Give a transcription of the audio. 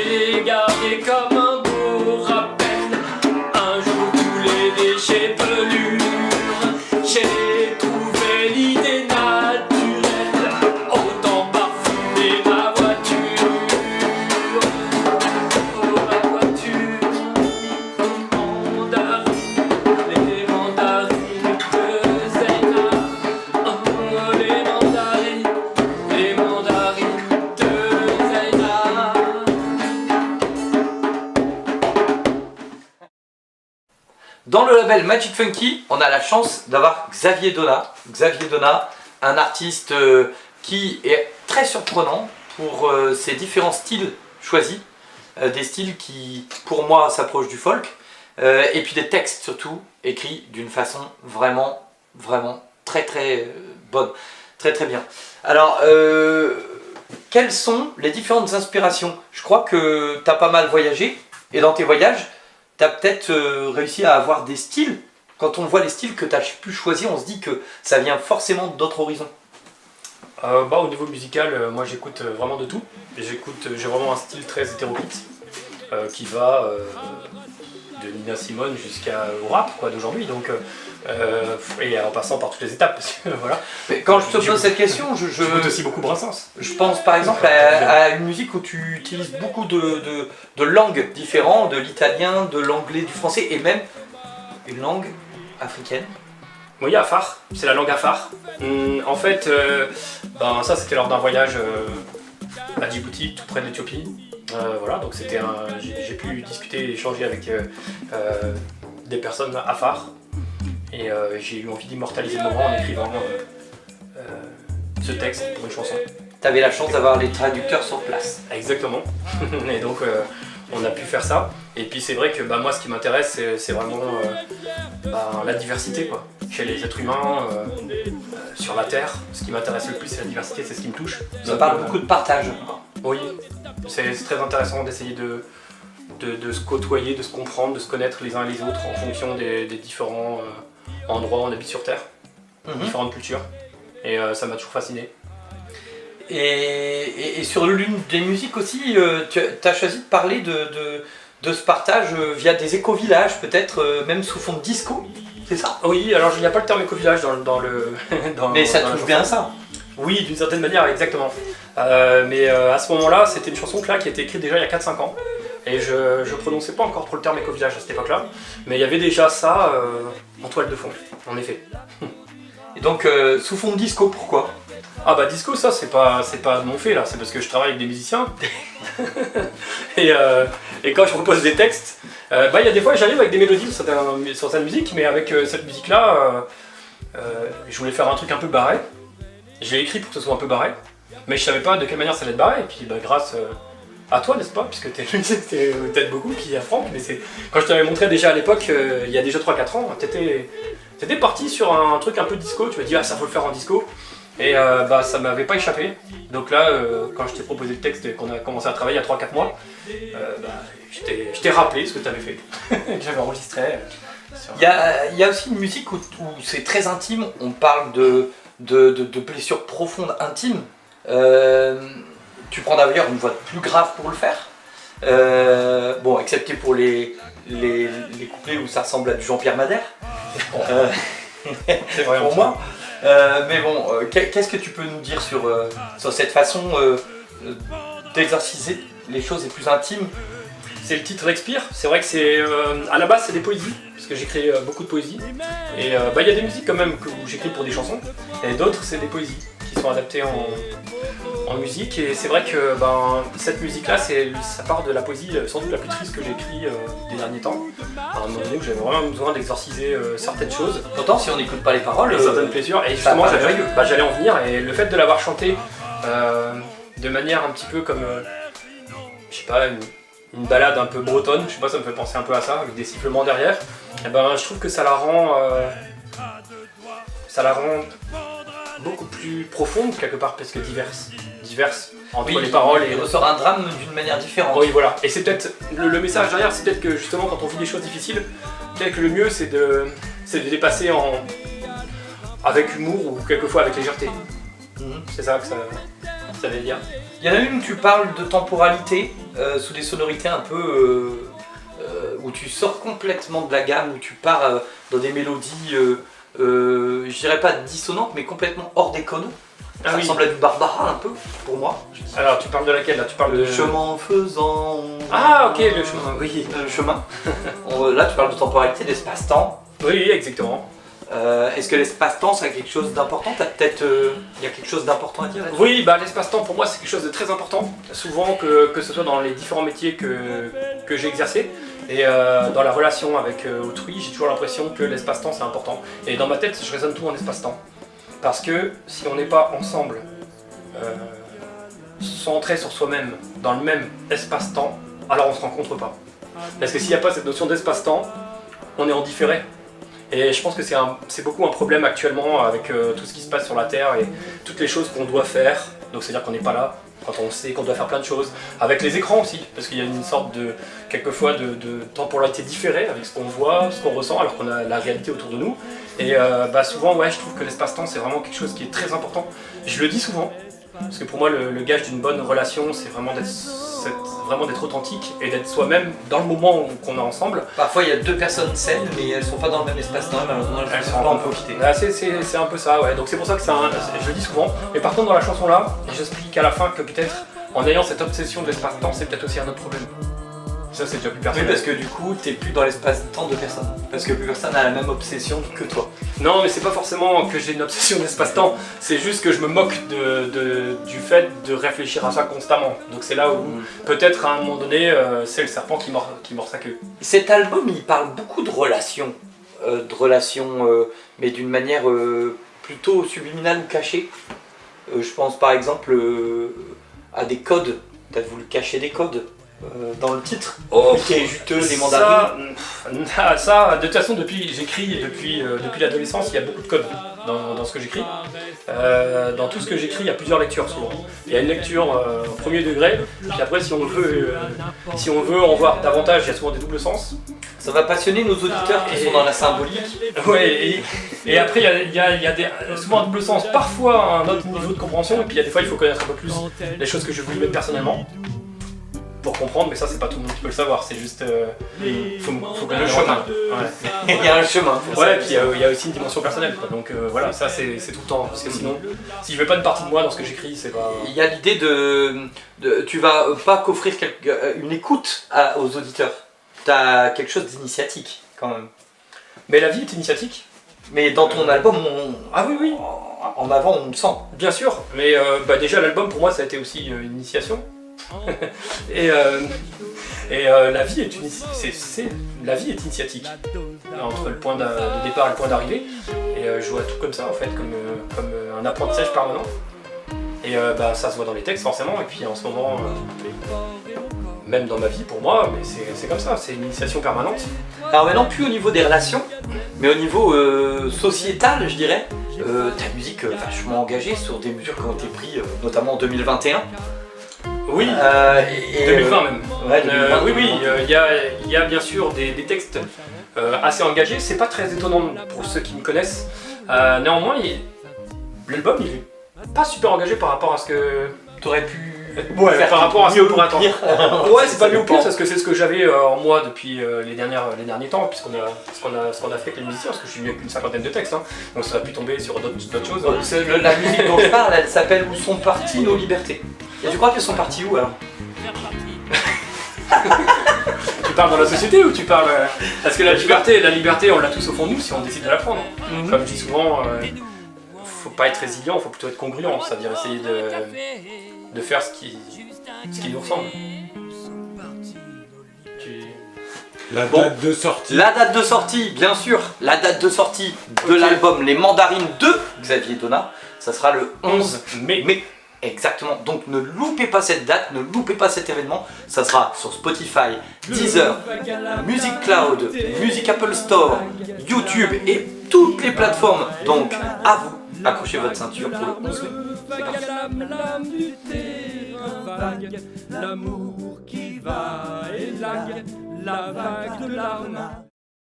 l'ai gardé comme un beau rappel. Un jour tous les déchets pelures, j'ai trouvé l'idée naturelle. Autant parfumer ma voiture. Oh ma voiture, les mandarines de Zeyna. Oh les mandarines de Zeyna. Dans le label Magic Funky, on a la chance d'avoir Xavier Donat. Xavier Donat, un artiste qui est très surprenant pour ses différents styles choisis. Des styles qui, pour moi, s'approchent du folk. Et puis des textes surtout, écrits d'une façon vraiment très bonne. Très bien. Alors, quelles sont les différentes inspirations? Je crois que tu as pas mal voyagé. Et dans tes voyages, tu as peut-être réussi à avoir des styles. Quand on voit les styles que tu as pu choisir, on se dit que ça vient forcément d'autres horizons. Au niveau musical, moi j'écoute vraiment de tout. J'ai vraiment un style très hétéroclite qui va de Nina Simone jusqu'au rap d'aujourd'hui. Donc, et en passant par toutes les étapes. Parce que, voilà. Mais quand je te pose cette question, j'écoute aussi beaucoup Brassens. Je pense par exemple à une musique où tu utilises beaucoup de langues différentes, de l'italien, de l'anglais, du français et même une langue africaine. Oui, Afar, c'est la langue Afar. En fait, ça c'était lors d'un voyage à Djibouti, tout près de l'Éthiopie. Voilà, donc j'ai pu discuter et échanger avec des personnes Afar. Et j'ai eu envie d'immortaliser le moment en écrivant ce texte pour une chanson. Tu avais la chance d'avoir les traducteurs sur place. Exactement. Et donc on a pu faire ça. Et puis c'est vrai que moi ce qui m'intéresse c'est vraiment la diversité chez les êtres humains, sur la Terre. Ce qui m'intéresse le plus c'est la diversité, c'est ce qui me touche. Ça parle beaucoup de partage. Oui, c'est très intéressant d'essayer de se côtoyer, de se comprendre, de se connaître les uns et les autres en fonction des différents endroits où on habite sur Terre, différentes cultures. Et ça m'a toujours fasciné. Et sur l'une des musiques aussi, tu as choisi de parler de ce partage via des éco-villages, peut-être même sous fond de disco, c'est ça? Oui, alors il n'y a pas le terme éco-village dans le... Mais ça touche bien à ça. Oui, d'une certaine manière, exactement. Mais à ce moment-là, c'était une chanson qui a été écrite déjà il y a 4-5 ans. Et je ne prononçais pas encore trop le terme éco-village à cette époque-là. Mais il y avait déjà ça en toile de fond, en effet. Et donc, sous fond de disco, pourquoi? Disco, ça c'est pas mon fait là, c'est parce que je travaille avec des musiciens. et quand je propose des textes, il y a des fois j'arrive avec des mélodies sur certaines musiques, mais avec cette musique-là, je voulais faire un truc un peu barré. Je l'ai écrit pour que ce soit un peu barré, mais je savais pas de quelle manière ça allait être barré. Et puis grâce à toi, n'est-ce pas, puisque t'aides beaucoup, puis à Franck, mais quand je t'avais montré déjà à l'époque, il y a déjà 3-4 ans, t'étais parti sur un truc un peu disco, tu m'as dit ça faut le faire en disco. Et ça m'avait pas échappé. Donc là, quand je t'ai proposé le texte et qu'on a commencé à travailler il y a 3-4 mois, je t'ai rappelé ce que tu avais fait, que j'avais enregistré. Il y a aussi une musique où c'est très intime, on parle de blessures profondes, intimes. Tu prends d'ailleurs une voix plus grave pour le faire. Excepté pour les couplets où ça ressemble à du Jean-Pierre Madère. C'est vrai pour moi. Qu'est-ce que tu peux nous dire sur cette façon d'exerciser les choses les plus intimes? C'est le titre Expire. C'est vrai que à la base c'est des poésies, parce que j'écris beaucoup de poésie. Et il y a des musiques quand même où j'écris pour des chansons, et d'autres c'est des poésies qui sont adaptées en musique. Et c'est vrai que cette musique-là, ça part de la poésie sans doute la plus triste que j'ai écrite des derniers temps. À un moment donné où j'avais vraiment besoin d'exorciser certaines choses. Pourtant, si on n'écoute pas les paroles, certaines blessures. Et justement, j'allais en venir. Et le fait de l'avoir chanté de manière un petit peu comme, je sais pas, une balade un peu bretonne, je sais pas, ça me fait penser un peu à ça, avec des sifflements derrière. Et je trouve que ça la rend beaucoup plus profonde quelque part, parce que diverse entre les paroles et... Il ressort un drame d'une manière différente. Oui, voilà. Et c'est peut-être, le message derrière, c'est peut-être que justement quand on vit des choses difficiles, peut-être que le mieux c'est de les dépasser avec humour ou quelquefois avec légèreté. C'est ça que Ça veut dire. Il y en a une où tu parles de temporalité sous des sonorités un peu où tu sors complètement de la gamme, où tu pars dans des mélodies, je dirais pas dissonantes, mais complètement hors des codes. Ah Ça oui. ressemble à du Barbara un peu, pour moi. Alors tu parles de laquelle là? Tu parles de. Le chemin faisant. Ah ok, le chemin, oui. Le chemin. Là, tu parles de temporalité, d'espace-temps. Oui, exactement. Est-ce que l'espace-temps, ça a quelque chose d'important? Il y a quelque chose d'important à dire là-dessus? Oui, bah l'espace-temps pour moi c'est quelque chose de très important. Souvent que ce soit dans les différents métiers que j'ai exercés et dans la relation avec autrui, j'ai toujours l'impression que l'espace-temps c'est important. Et dans ma tête, je raisonne tout en espace-temps. Parce que si on n'est pas ensemble, centrés sur soi-même, dans le même espace-temps, alors on se rencontre pas. Parce que s'il n'y a pas cette notion d'espace-temps, on est en différé. Et je pense que c'est beaucoup un problème actuellement avec tout ce qui se passe sur la Terre et toutes les choses qu'on doit faire. Donc c'est-à-dire qu'on n'est pas là quand on sait qu'on doit faire plein de choses. Avec les écrans aussi, parce qu'il y a une sorte de, quelquefois, de temporalité différée avec ce qu'on voit, ce qu'on ressent, alors qu'on a la réalité autour de nous. Et souvent, ouais, je trouve que l'espace-temps, c'est vraiment quelque chose qui est très important. Je le dis souvent, parce que pour moi, le gage d'une bonne relation, c'est vraiment d'être authentique et d'être soi-même dans le moment qu'on est ensemble. Parfois, il y a deux personnes saines, mais elles sont pas dans le même espace-temps, et malheureusement, elles Elles sont sont pas en en profiter. Ah, c'est un peu ça, ouais. Donc c'est pour ça que je le dis souvent. Mais par contre, dans la chanson là, j'explique à la fin que peut-être en ayant cette obsession de l'espace-temps, c'est peut-être aussi un autre problème. Ça, c'est déjà plus Oui, personnel. parce que du coup, t'es plus dans l'espace-temps de personne. Parce que plus personne n'a la même obsession que toi. Non, mais c'est pas forcément que j'ai une obsession d'espace-temps. C'est juste que je me moque du fait de réfléchir à ça constamment. Donc c'est là où peut-être à un moment donné, c'est le serpent qui mord sa queue. Cet album, il parle beaucoup de relations. Mais d'une manière plutôt subliminale ou cachée. Je pense par exemple à des codes. T'as voulu cacher des codes dans le titre. Qui est juteux, les mandarines. Ça, de toute façon, j'écris depuis l'adolescence, il y a beaucoup de codes dans ce que j'écris. Dans tout ce que j'écris, il y a plusieurs lectures souvent. Il y a une lecture au premier degré, puis après, si on veut en voir davantage, il y a souvent des doubles sens. Ça va passionner nos auditeurs qui sont dans la symbolique. Ouais, et après, il y a souvent un double sens, parfois un autre niveau de compréhension, et puis il y a des fois, il faut connaître un peu plus les choses que je voulais mettre personnellement. Pour comprendre, mais ça c'est pas tout le monde qui peut le savoir, c'est juste faut que Le chemin. Ouais. Il y a un chemin. Ouais, et puis il y a aussi une dimension personnelle, quoi. Donc voilà, ça c'est tout le temps, parce que sinon, si je mets pas une partie de moi dans ce que j'écris, c'est pas... Il y a l'idée tu vas pas qu'offrir une écoute aux auditeurs. T'as quelque chose d'initiatique quand même. Mais la vie est initiatique. Mais dans ton album, Ah oui, en avant, on le sent. bien sûr, mais déjà l'album pour moi ça a été aussi une initiation. et la vie est initiatique entre le point de départ et le point d'arrivée, et je vois tout comme ça en fait, comme un apprentissage permanent, et ça se voit dans les textes forcément, et puis en ce moment même dans ma vie pour moi, mais c'est comme ça, c'est une initiation permanente. Alors maintenant, plus au niveau des relations, mais au niveau sociétal, je dirais, ta musique vachement engagée sur des mesures qui ont été prises notamment en 2021. Oui, 2020 même. Ouais, 2020, oui, il y a bien sûr des textes assez engagés. C'est pas très étonnant pour ceux qui me connaissent. Néanmoins, l'album il est pas super engagé par rapport à ce que t'aurais pu faire par rapport à ce mieux qu'on pourrait attendre. pire. Ouais, c'est pas mieux ou pire, dépend. parce que c'est ce que j'avais en moi depuis les derniers temps, puisqu'on a ce qu'on a fait avec les musiciens, parce que je suis venu avec une cinquantaine de textes, hein, donc ça aurait pu tomber sur d'autres choses. La musique dont je parle, elle s'appelle Où sont parties nos libertés. Et tu crois qu'elles sont parties où alors? Tu parles dans la société ou tu parles... Parce que la liberté, on l'a tous au fond de nous si on décide de la prendre. Comme je dis souvent, faut pas être résilient, faut plutôt être congruent, c'est-à-dire essayer de faire ce qui nous ressemble. La date de sortie. La date de sortie, bien sûr, la date de sortie de l'album Les Mandarines de Xavier Donat, ça sera le 11 mai. Exactement, donc ne loupez pas cette date, ne loupez pas cet événement, ça sera sur Spotify, Deezer, Music Cloud, Music Apple Store, YouTube et toutes les plateformes. Donc à vous, accrochez votre ceinture pour le 11 mai. C'est parti. L'amour qui va et la vague de larmes.